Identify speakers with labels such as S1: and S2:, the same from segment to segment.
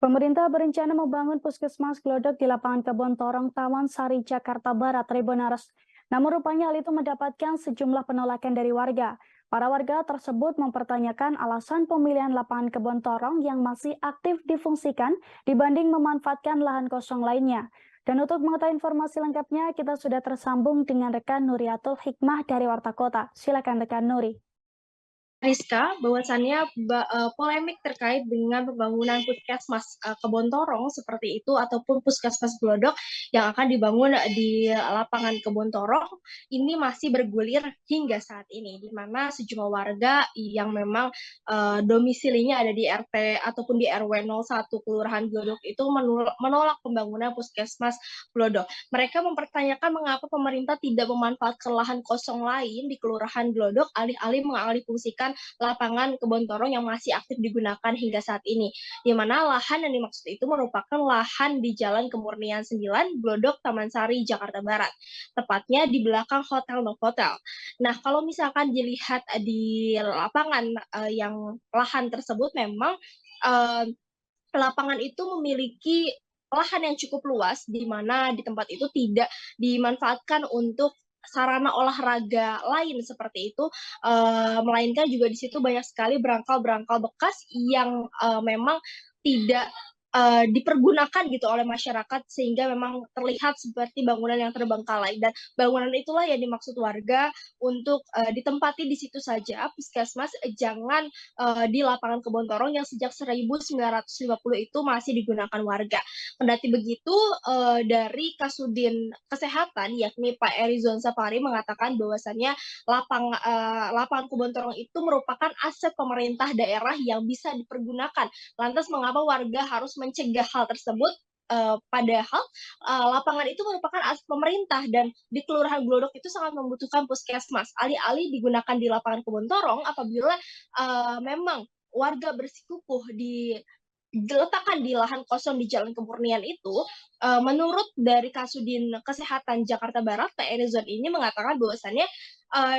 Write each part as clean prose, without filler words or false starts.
S1: Pemerintah berencana membangun puskesmas Glodok di lapangan Kebon Torong, Taman Sari, Jakarta Barat, Tribunneras. Namun rupanya hal itu mendapatkan sejumlah penolakan dari warga. Para warga tersebut mempertanyakan alasan pemilihan lapangan Kebon Torong yang masih aktif difungsikan dibanding memanfaatkan lahan kosong lainnya. Dan untuk mengetahui informasi lengkapnya, kita sudah tersambung dengan rekan Nuriatul Hikmah dari Warta Kota. Silakan rekan Nuri.
S2: Rizka, bahwasannya polemik terkait dengan pembangunan puskesmas Kebon Torong seperti itu ataupun puskesmas Glodok yang akan dibangun di lapangan Kebon Torong ini masih bergulir hingga saat ini, di mana sejumlah warga yang memang domisilinya ada di RT ataupun di RW 01 Kelurahan Glodok itu menolak pembangunan puskesmas Glodok. Mereka mempertanyakan mengapa pemerintah tidak memanfaatkan lahan kosong lain di Kelurahan Glodok alih-alih mengalihfungsikan lapangan Kebon Torong yang masih aktif digunakan hingga saat ini. Di mana lahan yang dimaksud itu merupakan lahan di Jalan Kemurnian 9, Glodok, Taman Sari, Jakarta Barat. Tepatnya di belakang Hotel Novotel. Nah, kalau misalkan dilihat di lapangan yang lahan tersebut memang uh, lapangan itu memiliki lahan yang cukup luas di mana di tempat itu tidak dimanfaatkan untuk sarana olahraga lain seperti itu, melainkan juga di situ banyak sekali berangkal-berangkal bekas yang memang tidak dipergunakan gitu oleh masyarakat sehingga memang terlihat seperti bangunan yang terbengkalai dan bangunan itulah yang dimaksud warga untuk ditempati di situ saja puskesmas, jangan di lapangan Kebon Torong yang sejak 1950 itu masih digunakan warga. Kendati begitu, dari Kasudin Kesehatan yakni Pak Erizon Sapari mengatakan bahwasannya lapangan Kebon Torong itu merupakan aset pemerintah daerah yang bisa dipergunakan. Lantas mengapa warga harus mencegah hal tersebut? Padahal lapangan itu merupakan aset pemerintah dan di Kelurahan Glodok itu sangat membutuhkan puskesmas. Alih-alih digunakan di lapangan Kebon Torong apabila memang warga bersikukuh diletakkan di lahan kosong di Jalan Kemurnian itu, menurut dari Kasudin Kesehatan Jakarta Barat, Pak Erizon ini mengatakan bahwasannya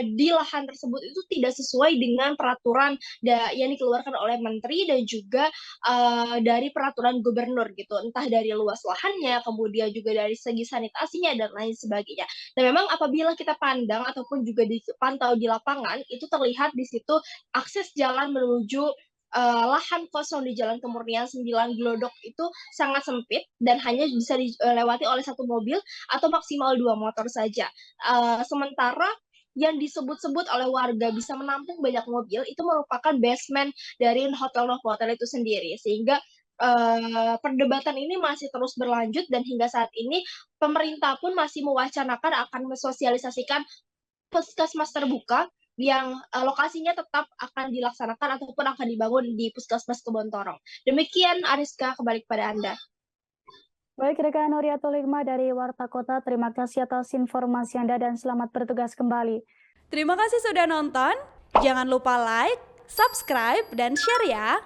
S2: di lahan tersebut itu tidak sesuai dengan peraturan yang dikeluarkan oleh menteri dan juga dari peraturan gubernur gitu, entah dari luas lahannya, kemudian juga dari segi sanitasinya dan lain sebagainya. Dan memang apabila kita pandang ataupun juga dipantau di lapangan, itu terlihat di situ akses jalan menuju lahan kosong di Jalan Kemurnian 9 Glodok itu sangat sempit dan hanya bisa dilewati oleh satu mobil atau maksimal 2 motor saja. Sementara yang disebut-sebut oleh warga bisa menampung banyak mobil itu merupakan basement dari Hotel Novotel itu sendiri sehingga perdebatan ini masih terus berlanjut dan hingga saat ini pemerintah pun masih mewacanakan akan mensosialisasikan puskesmas terbuka yang lokasinya tetap akan dilaksanakan ataupun akan dibangun di Puskesmas Kebon Torong. Demikian Ariska, kembali kepada Anda.
S1: Baik, rekan Nuriatul Hikmah dari Warta Kota, terima kasih atas informasi Anda dan selamat bertugas kembali.
S3: Terima kasih sudah nonton. Jangan lupa like, subscribe, dan share ya.